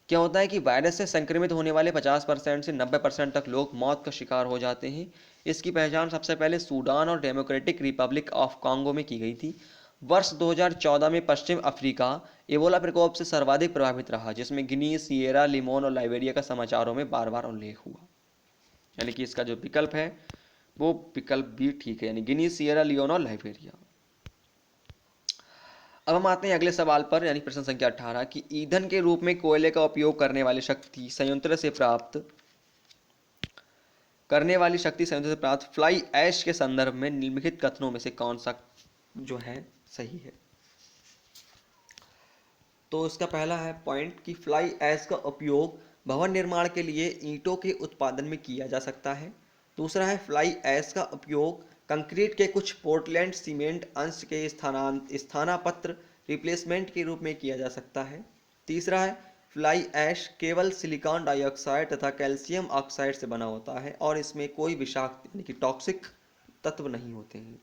[SPEAKER 1] क्या होता है कि वायरस से संक्रमित होने वाले 50% से 90% तक लोग मौत का शिकार हो जाते हैं। इसकी पहचान सबसे पहले सूडान और डेमोक्रेटिक रिपब्लिक ऑफ कॉन्गो में की गई थी। वर्ष 2014 में पश्चिम अफ्रीका एबोला प्रकोप से सर्वाधिक प्रभावित रहा, जिसमें गिनी, सिएरा लियोन और लाइबेरिया का समाचारों में बार बार उल्लेख हुआ। यानी कि इसका जो विकल्प है वो विकल्प भी ठीक है, यानी गिनी, सिएरा लियोन और लाइबेरिया। अब हम आते हैं अगले सवाल पर, यानी प्रश्न संख्या 18 कि ईंधन के रूप में कोयले का उपयोग करने वाली शक्ति संयंत्र से प्राप्त फ्लाई ऐश के संदर्भ में निम्नलिखित कथनों में से कौन सा जो है सही है। तो इसका पहला है पॉइंट कि फ्लाई ऐश का उपयोग भवन निर्माण के लिए ईंटों के उत्पादन में किया जा सकता है। दूसरा है फ्लाई ऐश का उपयोग कंक्रीट के कुछ पोर्टलैंड सीमेंट अंश के स्थानापन्न रिप्लेसमेंट के रूप में किया जा सकता है। तीसरा है फ्लाई ऐश केवल सिलिकॉन डाइऑक्साइड तथा कैल्शियम ऑक्साइड से बना होता है और इसमें कोई विषाक्त यानी कि टॉक्सिक तत्व नहीं होते हैं।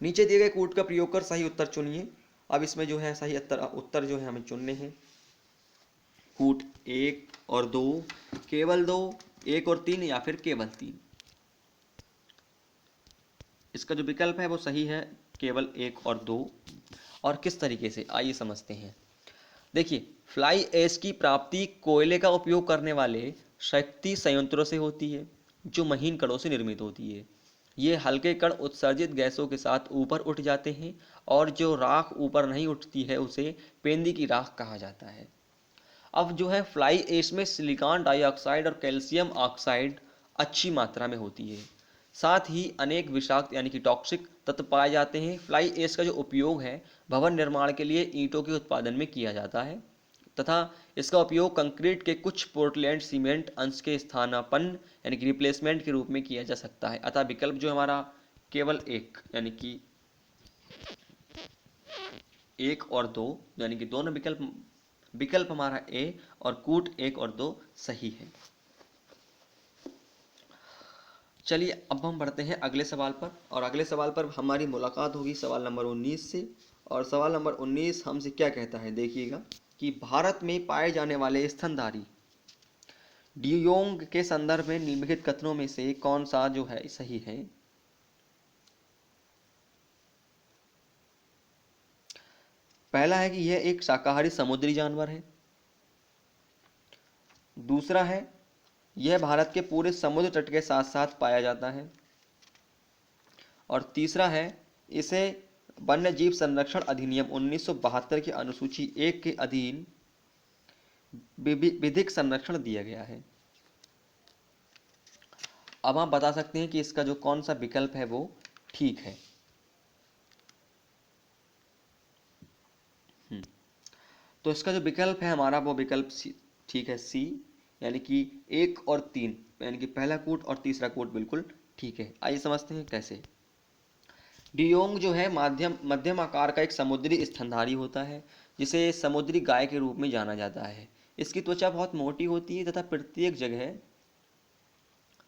[SPEAKER 1] नीचे दिए गए कूट का प्रयोग कर सही उत्तर चुनिए। अब इसमें जो है सही उत्तर जो है हमें चुनने हैं। कूट 1 और 2, केवल 2, 1 और 3 या फिर केवल 3। इसका जो विकल्प है वो सही है, केवल 1 और 2। और किस तरीके से, आइए समझते हैं। देखिए, फ्लाई ऐश की प्राप्ति कोयले का उपयोग करने वाले शक्ति संयंत्रों से होती है, जो महीन कणों से निर्मित होती है। ये हल्के कण उत्सर्जित गैसों के साथ ऊपर उठ जाते हैं और जो राख ऊपर नहीं उठती है उसे पेंदी की राख कहा जाता है। अब जो है फ्लाई ऐश में सिलिकॉन डाइऑक्साइड और कैल्शियम ऑक्साइड अच्छी मात्रा में होती है। साथ ही अनेक विषाक्त यानी कि टॉक्सिक तत्व पाए जाते हैं। फ्लाई ऐश का जो उपयोग है भवन निर्माण के लिए ईंटों के उत्पादन में किया जाता है तथा इसका उपयोग कंक्रीट के कुछ पोर्टलैंड सीमेंट अंश के स्थानापन्न यानी कि रिप्लेसमेंट के रूप में किया जा सकता है। अतः विकल्प जो हमारा केवल 1 यानी कि 1 और 2 यानी कि दोनों विकल्प हमारा ए और कूट 1 और 2 सही है। चलिए अब हम बढ़ते हैं अगले सवाल पर, और अगले सवाल पर हमारी मुलाकात होगी सवाल नंबर 19 से। और सवाल नंबर 19 हमसे क्या कहता है, देखिएगा कि भारत में पाए जाने वाले स्तनधारी ड्यूयोंग के संदर्भ में निम्नलिखित कथनों में से कौन सा जो है सही है। पहला है कि यह एक शाकाहारी समुद्री जानवर है। दूसरा है यह भारत के पूरे समुद्र तट के साथ साथ पाया जाता है। और तीसरा है इसे वन्य जीव संरक्षण अधिनियम 1972 की अनुसूची 1 के अधीन विधिक संरक्षण दिया गया है। अब आप बता सकते हैं कि इसका जो कौन सा विकल्प है वो ठीक है। तो इसका जो विकल्प है हमारा वो विकल्प सी ठीक है, सी, यानी कि 1 और 3, यानी कि पहला कूट और तीसरा कूट बिल्कुल ठीक है। आइए समझते हैं कैसे। डियोंग जो है मध्यम आकार का एक समुद्री स्तनधारी होता है, जिसे समुद्री गाय के रूप में जाना जाता है। इसकी त्वचा बहुत मोटी होती है तथा प्रत्येक जगह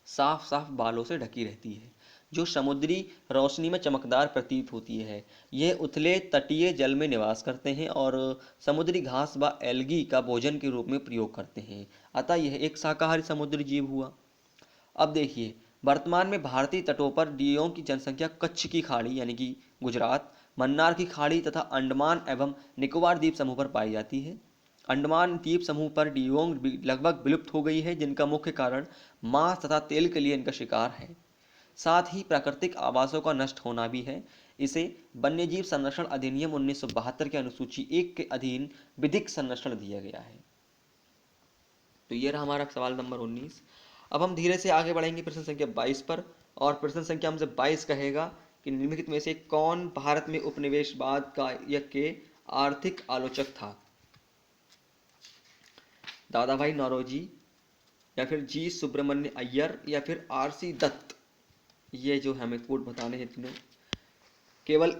[SPEAKER 1] साफ साफ बालों से ढकी रहती है, जो समुद्री रोशनी में चमकदार प्रतीत होती है। ये उथले तटीय जल में निवास करते हैं और समुद्री घास व एल्गी का भोजन के रूप में प्रयोग करते हैं। अतः यह एक शाकाहारी समुद्री जीव हुआ। अब देखिए, वर्तमान में भारतीय तटों पर डियोंग की जनसंख्या कच्छ की खाड़ी यानी कि गुजरात, मन्नार की खाड़ी तथा अंडमान एवं निकोबार द्वीप समूह पर पाई जाती है। अंडमान द्वीप समूह पर डियोंग लगभग विलुप्त हो गई है, जिनका मुख्य कारण मांस तथा तेल के लिए इनका शिकार है। साथ ही प्राकृतिक आवासों का नष्ट होना भी है। इसे वन्यजीव संरक्षण अधिनियम 1972 के अनुसूची 1 के अधीन विधिक संरक्षण दिया गया है। तो ये रहा हमारा सवाल नंबर 19। अब हम धीरे से आगे बढ़ेंगे प्रश्न संख्या 22 पर, और प्रश्न संख्या हमसे 22 कहेगा कि निम्नलिखित में से कौन भारत में उपनिवेशवाद का के आर्थिक आलोचक था। दादा भाई नौरोजी, या फिर जी सुब्रमण्य अय्यर, या फिर आर.सी. दत्त। ये जो हमें कोड बताने हैं तीनों, केवल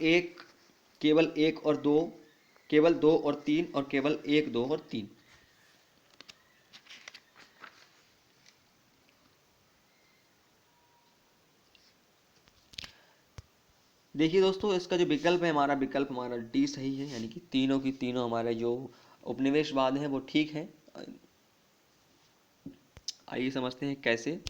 [SPEAKER 1] एक और दो, केवल 2 और 3, और केवल 1, 2 और 3। देखिए दोस्तों, इसका जो विकल्प है विकल्प हमारा डी सही है, यानी कि तीनों की तीनों हमारे जो उपनिवेशवाद हैं वो ठीक है। आइए समझते हैं कैसे।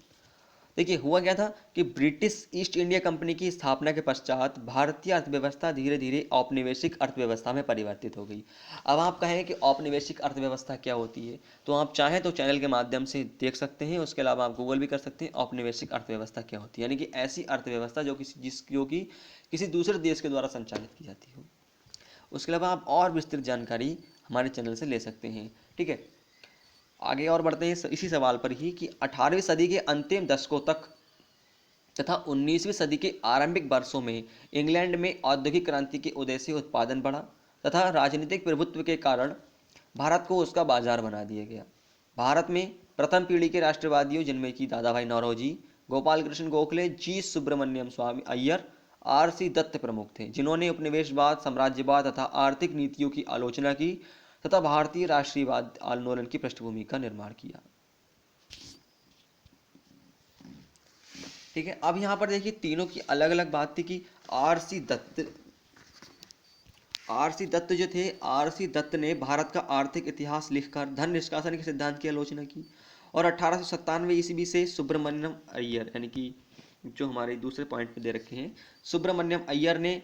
[SPEAKER 1] देखिए, हुआ क्या था कि ब्रिटिश ईस्ट इंडिया कंपनी की स्थापना के पश्चात भारतीय अर्थव्यवस्था धीरे धीरे औपनिवेशिक अर्थव्यवस्था में परिवर्तित हो गई। अब आप कहें कि औपनिवेशिक अर्थव्यवस्था क्या होती है, तो आप चाहें तो चैनल के माध्यम से देख सकते हैं, उसके अलावा आप गूगल भी कर सकते हैं औपनिवेशिक अर्थव्यवस्था क्या होती है, यानी कि ऐसी अर्थव्यवस्था जो कि किसी दूसरे देश के द्वारा संचालित की जाती हो। उसके अलावा आप और विस्तृत जानकारी हमारे चैनल से ले सकते हैं। ठीक है, आगे और बढ़ते हैं इसी सवाल पर ही कि 18वीं सदी के अंतिम दशकों तक तथा 19वीं सदी के आरंभिक वर्षों में इंग्लैंड में औद्योगिक क्रांति के उदय से उत्पादन बढ़ा तथा राजनीतिक प्रभुत्व के कारण भारत को उसका बाजार बना दिया गया। भारत में प्रथम पीढ़ी के राष्ट्रवादियों, जिनमें कि दादा भाई नौरोजी, गोपाल कृष्ण गोखले, जी सुब्रमण्यम स्वामी अय्यर, आर.सी. दत्त प्रमुख थे, जिन्होंने उपनिवेशवाद, साम्राज्यवाद तथा आर्थिक नीतियों की आलोचना की तथा भारतीय राष्ट्रीयवाद आंदोलन की पृष्ठभूमि का निर्माण किया। ठीक है, अब यहाँ पर देखिए तीनों की अलग अलग बात थी कि आर सी दत्त ने भारत का आर्थिक इतिहास लिखकर धन निष्कासन के सिद्धांत की आलोचना की। और 1897 ईस्वी से सुब्रमण्यम अय्यर, यानी कि जो हमारे दूसरे पॉइंट पे दे रखे हैं, सुब्रमण्यम अय्यर ने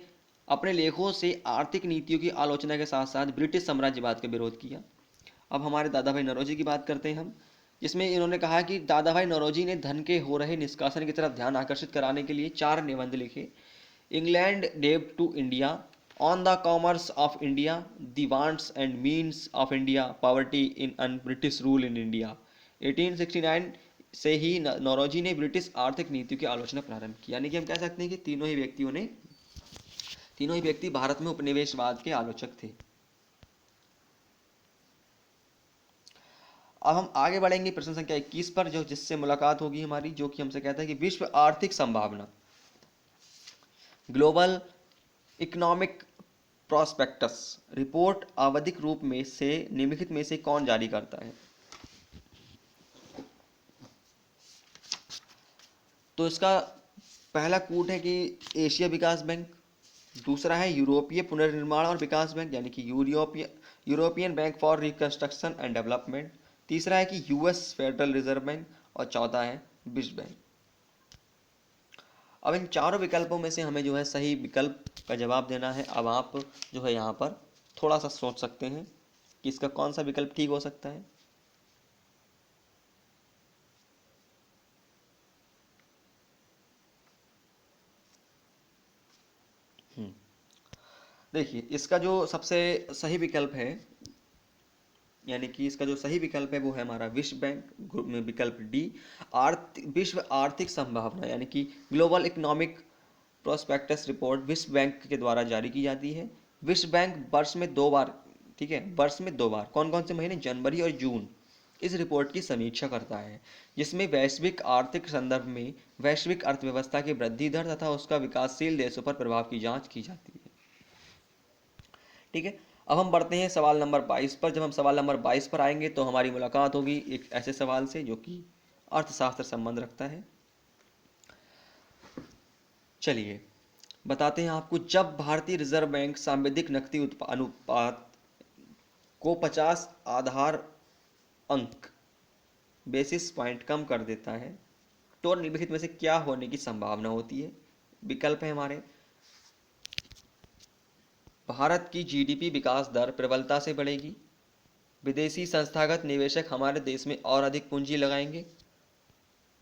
[SPEAKER 1] अपने लेखों से आर्थिक नीतियों की आलोचना के साथ साथ ब्रिटिश साम्राज्यवाद का विरोध किया। अब हमारे दादा भाई नौरोजी की बात करते हैं हम, जिसमें इन्होंने कहा कि दादा भाई नौरोजी ने धन के हो रहे निष्कासन की तरफ ध्यान आकर्षित कराने के लिए 4 निबंध लिखे। इंग्लैंड डेब्ट to India, on the commerce of India, the wants and means of India, poverty in un British rule in India. 1869 से ही नौरोजी ने ब्रिटिश आर्थिक नीतियों की आलोचना प्रारंभ की। यानी कि हम कह सकते हैं कि तीनों ही व्यक्ति भारत में उपनिवेशवाद के आलोचक थे। अब हम आगे बढ़ेंगे प्रश्न संख्या 21 पर, जो जिससे मुलाकात होगी हमारी, जो कि हमसे कहता है कि विश्व आर्थिक संभावना, ग्लोबल इकोनॉमिक प्रोस्पेक्टस रिपोर्ट आवधिक रूप में से निम्नलिखित में से कौन जारी करता है। तो इसका पहला कूट है कि एशिया विकास बैंक, दूसरा है यूरोपीय पुनर्निर्माण और विकास बैंक, यानी कि European bank for reconstruction and development, तीसरा है कि यूएस फेडरल रिजर्व बैंक, और चौथा है विश्व बैंक। अब इन चारों विकल्पों में से हमें जो है सही विकल्प का जवाब देना है। अब आप जो है यहाँ पर थोड़ा सा सोच सकते हैं कि इसका कौन सा विकल्प ठीक हो सकता है। देखिए इसका जो सबसे सही विकल्प है, यानी कि इसका जो सही विकल्प है वो है हमारा विश्व बैंक, में विकल्प डी। विश्व आर्थिक संभावना यानी कि ग्लोबल इकोनॉमिक प्रोस्पेक्टस रिपोर्ट विश्व बैंक के द्वारा जारी की जाती है। विश्व बैंक वर्ष में 2 बार, ठीक है, वर्ष में 2 बार, कौन कौन से महीने, जनवरी और जून, इस रिपोर्ट की समीक्षा करता है, जिसमें वैश्विक आर्थिक संदर्भ में वैश्विक अर्थव्यवस्था की वृद्धि दर तथा उसका विकासशील देशों पर प्रभाव की जांच की जाती है। ठीक है, अब हम बढ़ते हैं सवाल नंबर 22 पर। जब हम सवाल नंबर 22 पर आएंगे तो हमारी मुलाकात होगी एक ऐसे सवाल से जो कि अर्थशास्त्र संबंध रखता है। चलिए बताते हैं आपको, जब भारतीय रिजर्व बैंक सांविधिक नकदी अनुपात को 50 आधार अंक बेसिस पॉइंट कम कर देता है तो निम्नलिखित में से क्या होने की संभावना होती है। विकल्प है हमारे, भारत की जीडीपी विकास दर प्रबलता से बढ़ेगी, विदेशी संस्थागत निवेशक हमारे देश में और अधिक पूंजी लगाएंगे,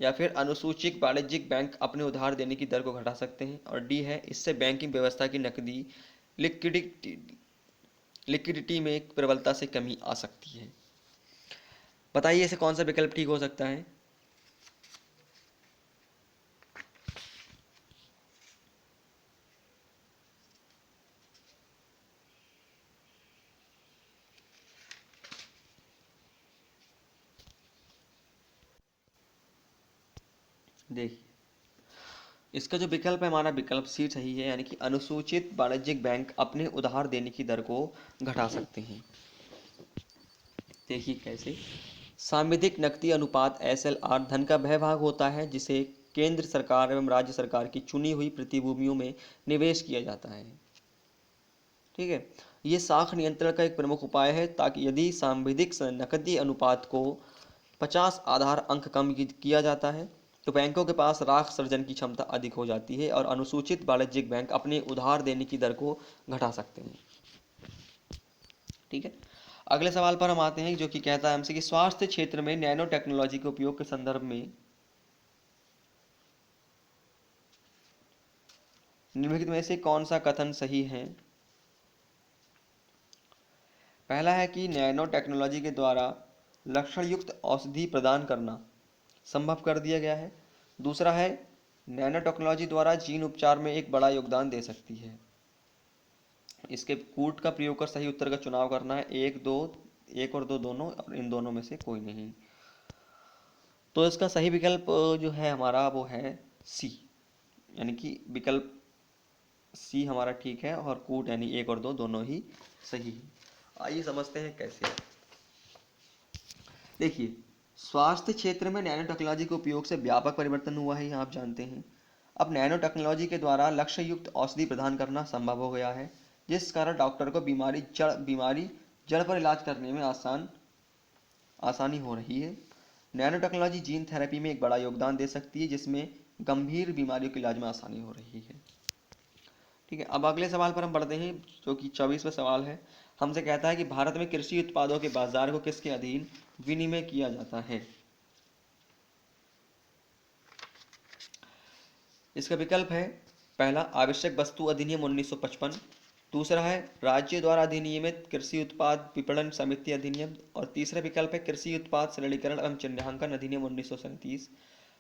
[SPEAKER 1] या फिर अनुसूचित वाणिज्यिक बैंक अपने उधार देने की दर को घटा सकते हैं, और डी है, इससे बैंकिंग व्यवस्था की नकदी लिक्विडिटी में प्रबलता से कमी आ सकती है। बताइए इसे कौन सा विकल्प ठीक हो सकता है। देखिए इसका जो विकल्प है हमारा विकल्प सी सही है, यानी कि अनुसूचित वाणिज्यिक बैंक अपने उधार देने की दर को घटा सकते हैं। देखिए कैसे, सांविधिक नकदी अनुपात एसएलआर धन का वह भाग होता है जिसे केंद्र सरकार एवं राज्य सरकार की चुनी हुई प्रतिभूतियों में निवेश किया जाता है। ठीक है, ये साख नियंत्रण का एक प्रमुख उपाय है ताकि यदि सांविधिक नकदी अनुपात को 50 आधार अंक कम किया जाता है तो बैंकों के पास राख सृजन की क्षमता अधिक हो जाती है और अनुसूचित वाणिज्यिक बैंक अपने उधार देने की दर को घटा सकते हैं। ठीक है, अगले सवाल पर हम आते हैं जो कि कहता है हमसे कि स्वास्थ्य क्षेत्र में नैनो टेक्नोलॉजी के उपयोग के संदर्भ में निम्नलिखित में से कौन सा कथन सही है। पहला है कि नैनो टेक्नोलॉजी के द्वारा लक्षण युक्त औषधि प्रदान करना संभव कर दिया गया है। दूसरा है, नैनो टेक्नोलॉजी द्वारा जीन उपचार में एक बड़ा योगदान दे सकती है। इसके कूट का प्रयोग कर सही उत्तर का चुनाव करना है, एक और दो दोनों, और इन दोनों में से कोई नहीं। तो इसका सही विकल्प जो है हमारा वो है सी, यानी कि विकल्प सी हमारा ठीक है, और कूट यानी एक और दो दोनों ही सही है। आइए समझते हैं कैसे। देखिए स्वास्थ्य क्षेत्र में नैनो टेक्नोलॉजी के उपयोग से व्यापक परिवर्तन हुआ है, आप जानते हैं। अब नैनो टेक्नोलॉजी के द्वारा लक्ष्य युक्त औषधि प्रदान करना संभव हो गया है, जिस कारण डॉक्टर को बीमारी जड़ पर इलाज करने में आसानी हो रही है। नैनो टेक्नोलॉजी जीन थेरेपी में एक बड़ा योगदान दे सकती है, जिसमें गंभीर बीमारियों के इलाज में आसानी हो रही है। ठीक है, अब अगले सवाल पर हम बढ़ते हैं जो कि 24वां सवाल है। हमसे कहता है कि भारत में कृषि उत्पादों के बाजार को किसके अधीन विनिमय किया जाता है। इसका विकल्प है, पहला आवश्यक वस्तु अधिनियम 1955, दूसरा है राज्य द्वारा अधिनियमित कृषि उत्पाद विपणन समिति अधिनियम, और तीसरा विकल्प है कृषि उत्पाद सरलीकरण एवं चिन्हांकन अधिनियम 1937,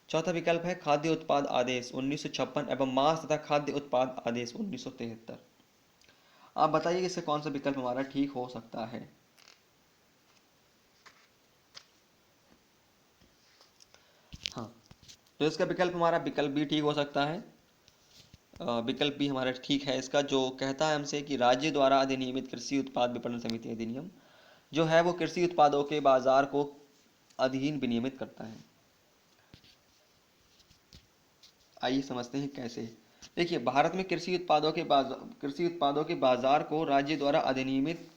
[SPEAKER 1] चौथा विकल्प है खाद्य उत्पाद आदेश 1956 एवं मांस तथा खाद्य उत्पाद आदेश 1973। आप बताइए इससे कौन सा विकल्प हमारा ठीक हो सकता है। हाँ, तो इसका विकल्प हमारा विकल्प भी ठीक हो सकता है। विकल्प भी हमारा ठीक है इसका, जो कहता है हमसे कि राज्य द्वारा अधिनियमित कृषि उत्पाद विपणन समिति अधिनियम जो है वो कृषि उत्पादों के बाजार को अधीन विनियमित करता है। आइए समझते हैं कैसे। देखिए भारत में कृषि उत्पादों के बाजार को राज्य द्वारा अधिनियमित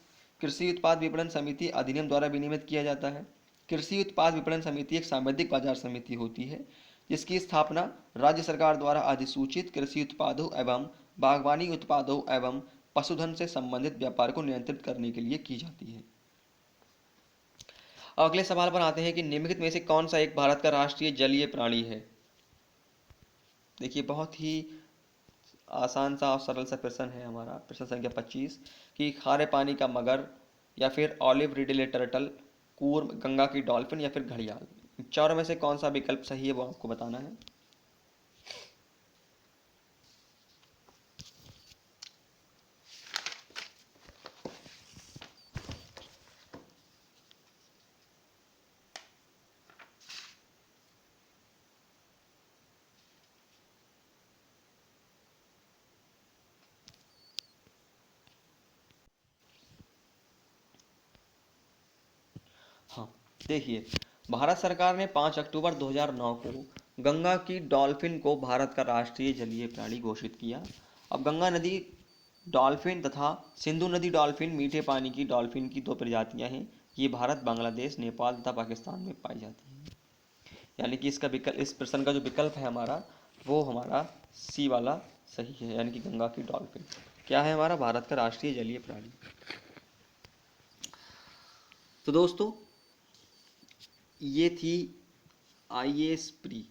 [SPEAKER 1] कृषि उत्पाद विपणन समिति अधिनियम द्वारा विनियमित किया जाता है। कृषि उत्पाद विपणन समिति एक सांविधिक बाजार समिति होती है जिसकी स्थापना राज्य सरकार द्वारा अधिसूचित कृषि उत्पादों एवं बागवानी उत्पादों एवं पशुधन से संबंधित व्यापार को नियंत्रित करने के लिए की जाती है। अगले सवाल पर आते हैं कि निम्नलिखित में से कौन सा एक भारत का राष्ट्रीय जलीय प्राणी है। देखिए बहुत ही आसान सा और सरल सा प्रश्न है हमारा, प्रश्न संख्या 25, कि खारे पानी का मगर या फिर ऑलिव रिडले टर्टल, कूर्म, गंगा की डॉल्फिन या फिर घड़ियाल, चारों में से कौन सा विकल्प सही है वो आपको बताना है। हाँ, देखिए, भारत सरकार ने 5 अक्टूबर 2009 को गंगा की डॉल्फिन को भारत का राष्ट्रीय जलीय प्राणी घोषित किया। अब गंगा नदी डॉल्फिन तथा सिंधु नदी डॉल्फिन मीठे पानी की डॉल्फिन की दो प्रजातियां हैं। ये भारत, बांग्लादेश, नेपाल तथा पाकिस्तान में पाई जाती हैं। यानी कि इसका विकल्प, इस प्रश्न का जो विकल्प है हमारा, वो हमारा सी वाला सही है, यानी कि गंगा की डॉल्फिन क्या है, हमारा भारत का राष्ट्रीय जलीय प्राणी। तो दोस्तों, ये थी आईएएस प्री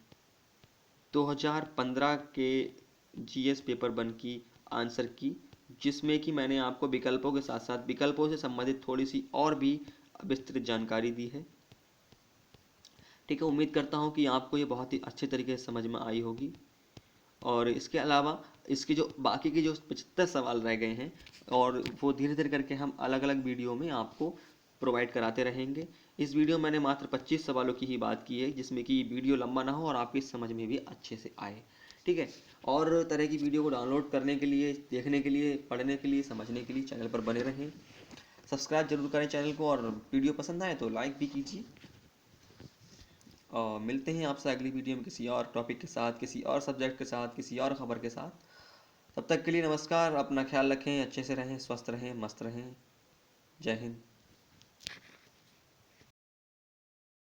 [SPEAKER 1] 2015 के जीएस पेपर 1 की आंसर की, जिसमें कि मैंने आपको विकल्पों के साथ साथ विकल्पों से संबंधित थोड़ी सी और भी विस्तृत जानकारी दी है। ठीक है, उम्मीद करता हूँ कि आपको ये बहुत ही अच्छे तरीके से समझ में आई होगी। और इसके अलावा इसके जो बाकी के जो 75 सवाल रह गए हैं, और वो धीरे धीरे करके हम अलग अलग वीडियो में आपको प्रोवाइड कराते रहेंगे। इस वीडियो में मैंने मात्र 25 सवालों की ही बात की है, जिसमें कि वीडियो लंबा ना हो और आपकी समझ में भी अच्छे से आए। ठीक है, और तरह की वीडियो को डाउनलोड करने के लिए, देखने के लिए, पढ़ने के लिए, समझने के लिए चैनल पर बने रहें। सब्सक्राइब जरूर करें चैनल को, और वीडियो पसंद आए तो लाइक भी कीजिए। और मिलते हैं आपसे अगली वीडियो में किसी और टॉपिक के साथ, किसी और सब्जेक्ट के साथ, किसी और खबर के साथ। तब तक के लिए नमस्कार, अपना ख्याल रखें, अच्छे से रहें, स्वस्थ रहें, मस्त रहें। जय हिंद।